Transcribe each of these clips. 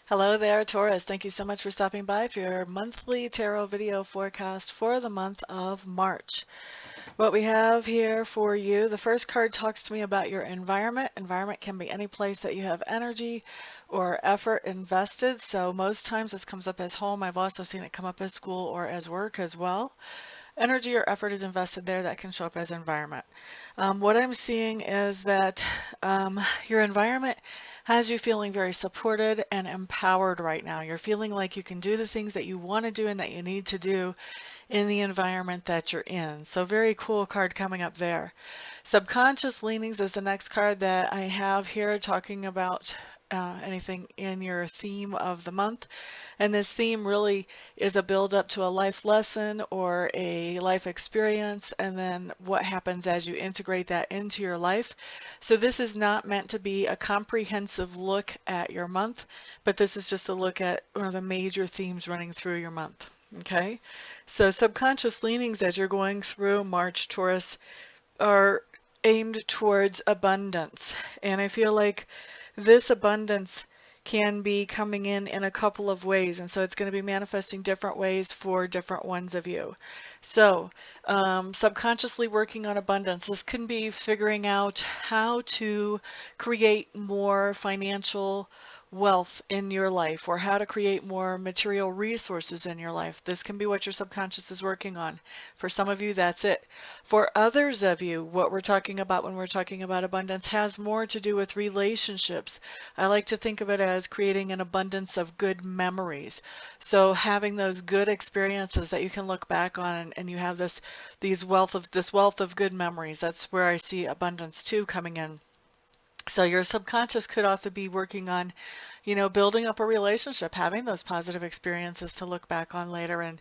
Hello there, Taurus. Thank you so much for stopping by for your monthly tarot video forecast for the month of March. What we have here for you, the first card talks to me about your environment. Environment can be any place that you have energy or effort invested. So most times this comes up as home. I've also seen it come up as school or as work as well. Energy or effort is invested there, that can show up as environment. What I'm seeing is that your environment has you feeling very supported and empowered right now. You're feeling like you can do the things that you want to do and that you need to do in the environment that you're in. So very cool card coming up there. Subconscious leanings is the next card that I have here, talking about anything in your theme of the month. And this theme really is a build up to a life lesson or a life experience, and then what happens as you integrate that into your life. So this is not meant to be a comprehensive look at your month, but this is just a look at one of the major themes running through your month. Okay, so subconscious leanings as you're going through March, Taurus, are aimed towards abundance. And I feel like this abundance can be coming in a couple of ways. And so it's going to be manifesting different ways for different ones of you. So subconsciously working on abundance. This can be figuring out how to create more financial wealth in your life, or how to create more material resources in your life. This can be what your subconscious is working on. For some of you, that's it. For others of you, what we're talking about when we're talking about abundance has more to do with relationships. I like to think of it as creating an abundance of good memories. So having those good experiences that you can look back on, and you have this wealth of good memories. That's where I see abundance too coming in. So your subconscious could also be working on, building up a relationship, having those positive experiences to look back on later and,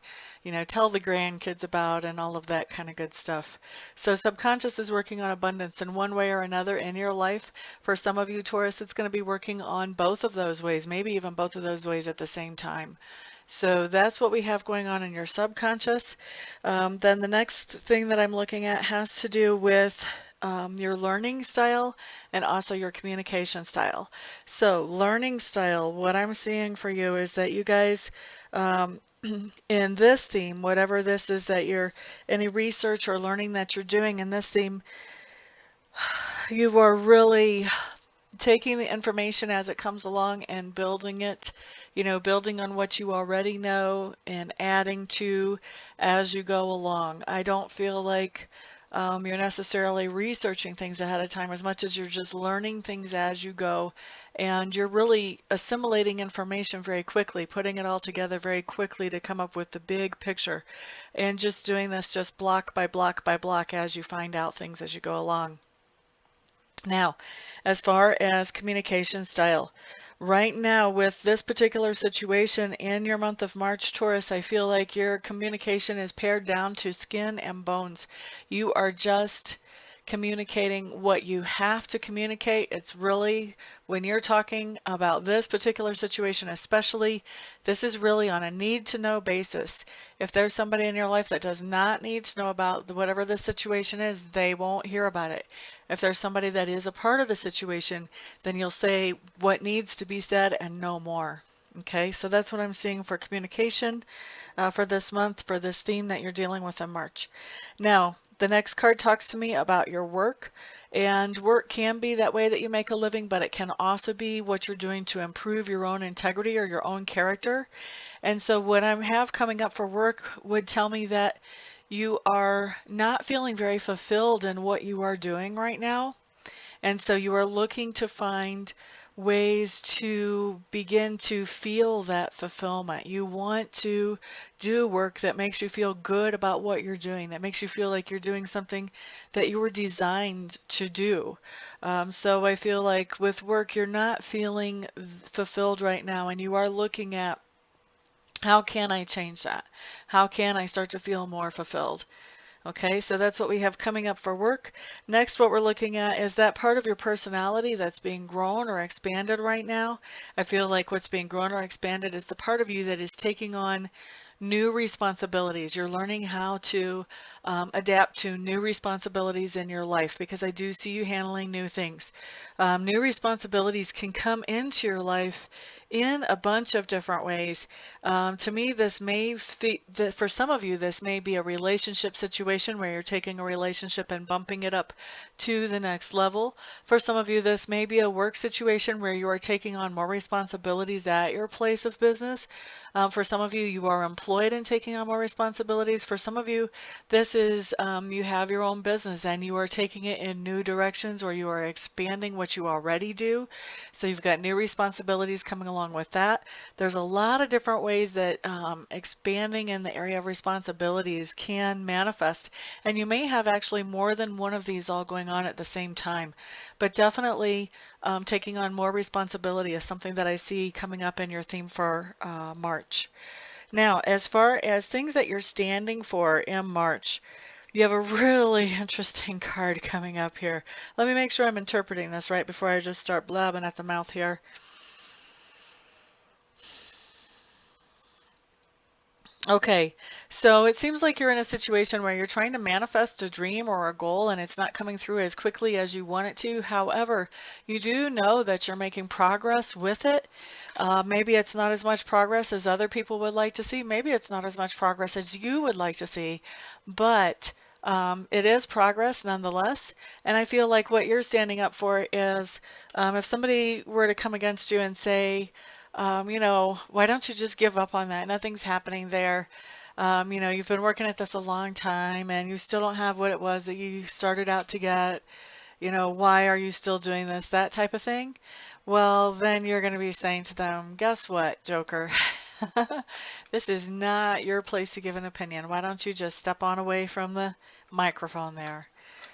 tell the grandkids about and all of that kind of good stuff. So subconscious is working on abundance in one way or another in your life. For some of you, Taurus, it's going to be working on both of those ways, maybe even both of those ways at the same time. So that's what we have going on in your subconscious. Then the next thing that I'm looking at has to do with your learning style and also your communication style. So learning style, what I'm seeing for you is that you guys in this theme, whatever this is that any research or learning that you're doing in this theme, you are really taking the information as it comes along and building it, building on what you already know and adding to as you go along. I don't feel like you're necessarily researching things ahead of time as much as you're just learning things as you go, and you're really assimilating information very quickly, putting it all together very quickly to come up with the big picture, and just doing this just block by block by block as you find out things as you go along. Now, as far as communication style, right now with this particular situation in your month of March, Taurus, I feel like your communication is pared down to skin and bones. You are just communicating what you have to communicate. It's really, when you're talking about this particular situation especially, this is really on a need-to-know basis. If there's somebody in your life that does not need to know about whatever the situation is, they won't hear about it. If there's somebody that is a part of the situation, then you'll say what needs to be said and no more. Okay, so that's what I'm seeing for communication for this month, for this theme that you're dealing with in March. Now, the next card talks to me about your work, and work can be that way that you make a living, but it can also be what you're doing to improve your own integrity or your own character. And so what I have coming up for work would tell me that you are not feeling very fulfilled in what you are doing right now. And so you are looking to find ways to begin to feel that fulfillment. You want to do work that makes you feel good about what you're doing, that makes you feel like you're doing something that you were designed to do. So I feel like with work, you're not feeling fulfilled right now, and you are looking at, how can I change that? How can I start to feel more fulfilled? Okay, so that's what we have coming up for work. Next, what we're looking at is that part of your personality that's being grown or expanded right now. I feel like what's being grown or expanded is the part of you that is taking on new responsibilities. You're learning how to adapt to new responsibilities in your life, because I do see you handling new things. New responsibilities can come into your life in a bunch of different ways. To me, this may for some of you, this may be a relationship situation where you're taking a relationship and bumping it up to the next level. For some of you, this may be a work situation where you are taking on more responsibilities at your place of business. For some of you, you are employed and taking on more responsibilities. For some of you, this is you have your own business and you are taking it in new directions, or you are expanding what you already do. So you've got new responsibilities coming along with that. There's a lot of different ways that expanding in the area of responsibilities can manifest. And you may have actually more than one of these all going on at the same time. But definitely taking on more responsibility is something that I see coming up in your theme for March. Now, as far as things that you're standing for in March, you have a really interesting card coming up here. Let me make sure I'm interpreting this right before I just start blabbing at the mouth here. Okay, so it seems like you're in a situation where you're trying to manifest a dream or a goal and it's not coming through as quickly as you want it to. However, you do know that you're making progress with it. Maybe it's not as much progress as other people would like to see. Maybe it's not as much progress as you would like to see, but it is progress nonetheless. And I feel like what you're standing up for is if somebody were to come against you and say, you know, why don't you just give up on that? Nothing's happening there. You know, you've been working at this a long time and you still don't have what it was that you started out to get. You know, why are you still doing this? That type of thing. Well, then you're going to be saying to them, guess what, Joker? This is not your place to give an opinion. Why don't you just step on away from the microphone there?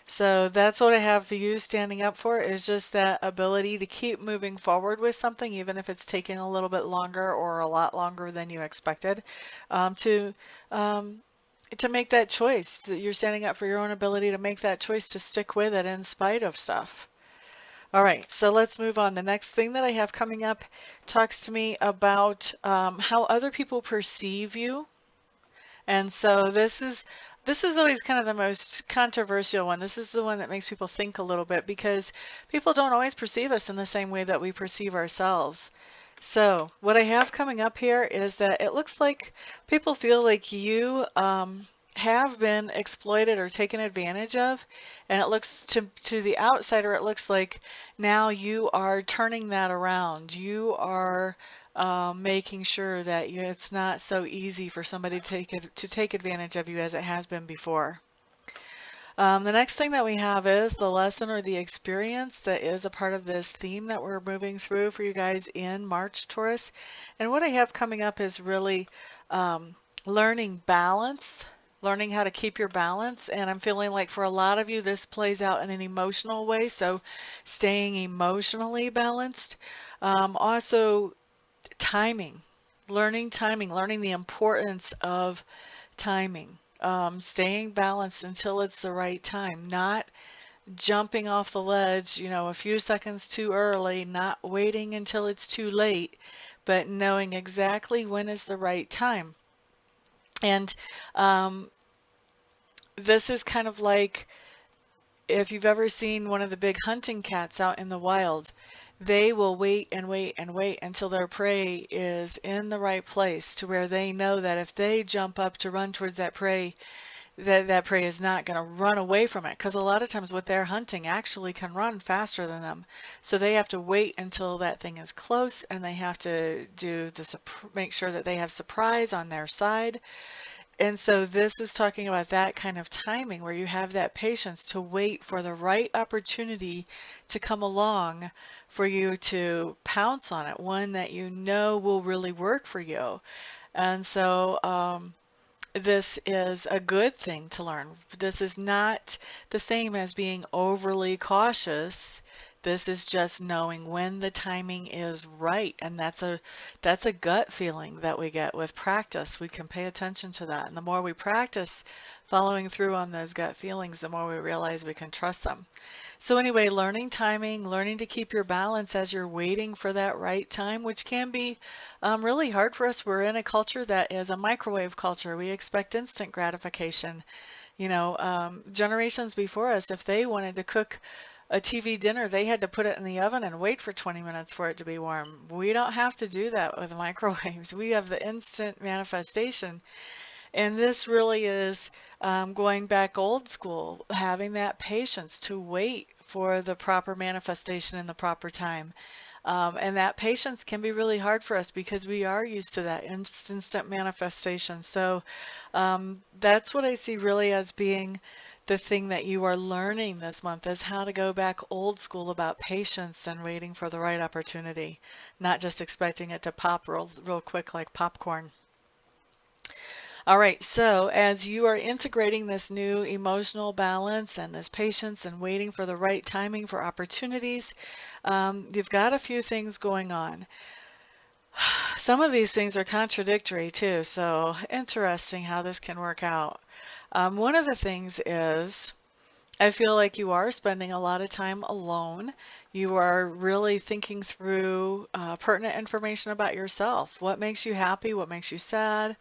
So that's what I have for you standing up for, is just that ability to keep moving forward with something, even if it's taking a little bit longer or a lot longer than you expected, um, to um, to make that choice. You're standing up for your own ability to make that choice to stick with it in spite of stuff. All right, so let's move on. The next thing that I have coming up talks to me about how other people perceive you. And so this is always kind of the most controversial one. This is the one that makes people think a little bit, because people don't always perceive us in the same way that we perceive ourselves. So what I have coming up here is that it looks like people feel like you have been exploited or taken advantage of, and it looks to the outsider, it looks like now you are turning that around. You are making sure that it's not so easy for somebody to take advantage of you as it has been before. The next thing that we have is the lesson or the experience that is a part of this theme that we're moving through for you guys in March, Taurus. And what I have coming up is really learning balance, learning how to keep your balance. And I'm feeling like for a lot of you, this plays out in an emotional way. So staying emotionally balanced. Also, timing, learning the importance of timing, staying balanced until it's the right time, not jumping off the ledge, you know, a few seconds too early, not waiting until it's too late, but knowing exactly when is the right time. And this is kind of like, if you've ever seen one of the big hunting cats out in the wild, they will wait and wait and wait until their prey is in the right place, to where they know that if they jump up to run towards that prey, that prey is not going to run away from it, because a lot of times what they're hunting actually can run faster than them. So they have to wait until that thing is close, and they have to make sure that they have surprise on their side. And so this is talking about that kind of timing, where you have that patience to wait for the right opportunity to come along for you to pounce on it, one that you know will really work for you. And so this is a good thing to learn. This is not the same as being overly cautious. This is just knowing when the timing is right, and that's a gut feeling that we get with practice. We can pay attention to that, and the more we practice following through on those gut feelings, the more we realize we can trust them. So anyway, learning timing, learning to keep your balance as you're waiting for that right time, which can be really hard for us. We're in a culture that is a microwave culture. We expect instant gratification. You know, generations before us, if they wanted to cook a TV dinner, they had to put it in the oven and wait for 20 minutes for it to be warm. We don't have to do that with microwaves. We have the instant manifestation. And this really is going back old school, having that patience to wait for the proper manifestation in the proper time. And that patience can be really hard for us because we are used to that instant manifestation. So that's what I see really as being the thing that you are learning this month, is how to go back old school about patience and waiting for the right opportunity, not just expecting it to pop real quick like popcorn. All right, so as you are integrating this new emotional balance and this patience and waiting for the right timing for opportunities, you've got a few things going on. Some of these things are contradictory too, so interesting how this can work out. One of the things is, I feel like you are spending a lot of time alone. You are really thinking through pertinent information about yourself. What makes you happy? What makes you sad?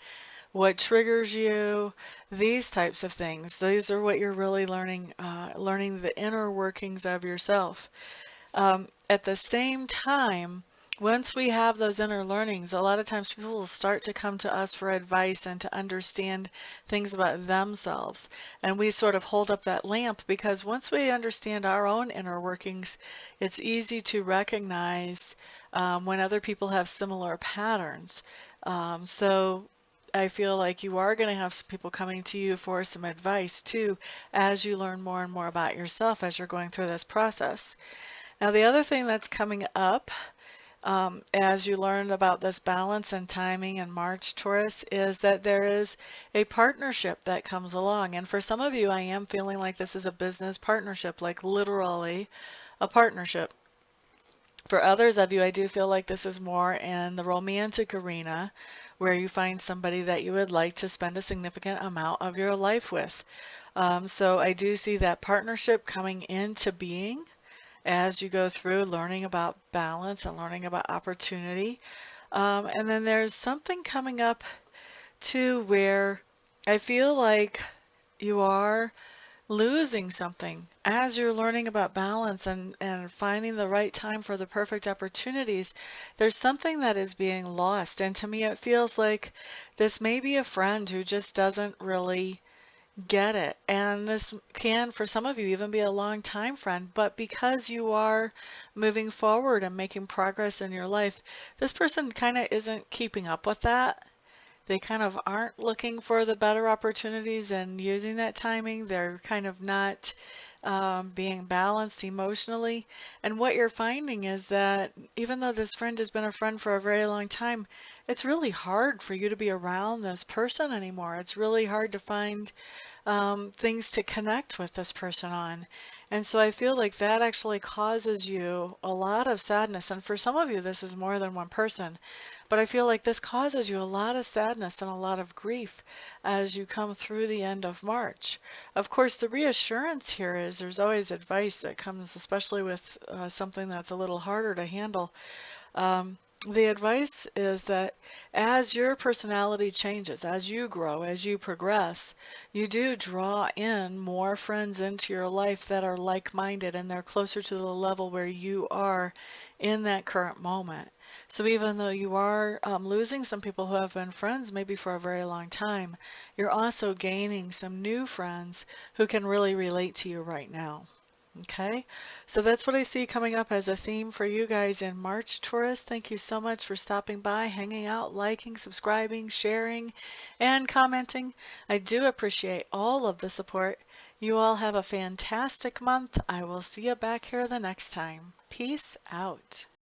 What triggers you? These types of things. These are what you're really learning, learning the inner workings of yourself. At the same time, once we have those inner learnings, a lot of times people will start to come to us for advice and to understand things about themselves. And we sort of hold up that lamp, because once we understand our own inner workings, it's easy to recognize when other people have similar patterns. So I feel like you are going to have some people coming to you for some advice too, as you learn more and more about yourself as you're going through this process. Now, the other thing that's coming up as you learn about this balance and timing in March, Taurus, is that there is a partnership that comes along. And for some of you, I am feeling like this is a business partnership, like literally a partnership. For others of you, I do feel like this is more in the romantic arena, where you find somebody that you would like to spend a significant amount of your life with. So I do see that partnership coming into being as you go through learning about balance and learning about opportunity. And then there's something coming up too where I feel like you are losing something as you're learning about balance and finding the right time for the perfect opportunities. There's something that is being lost, and to me it feels like this may be a friend who just doesn't really get it, and this can for some of you even be a long time friend, but because you are moving forward and making progress in your life, this person kind of isn't keeping up with that. They kind of aren't looking for the better opportunities and using that timing. They're kind of not being balanced emotionally. And what you're finding is that even though this friend has been a friend for a very long time, it's really hard for you to be around this person anymore. It's really hard to find things to connect with this person on. And so I feel like that actually causes you a lot of sadness. And for some of you, this is more than one person. But I feel like this causes you a lot of sadness and a lot of grief as you come through the end of March. Of course, the reassurance here is there's always advice that comes, especially with something that's a little harder to handle. The advice is that as your personality changes, as you grow, as you progress, you do draw in more friends into your life that are like-minded, and they're closer to the level where you are in that current moment. So even though you are losing some people who have been friends maybe for a very long time, you're also gaining some new friends who can really relate to you right now. Okay, so that's what I see coming up as a theme for you guys in March, Taurus. Thank you so much for stopping by, hanging out, liking, subscribing, sharing, and commenting. I do appreciate all of the support. You all have a fantastic month. I will see you back here the next time. Peace out.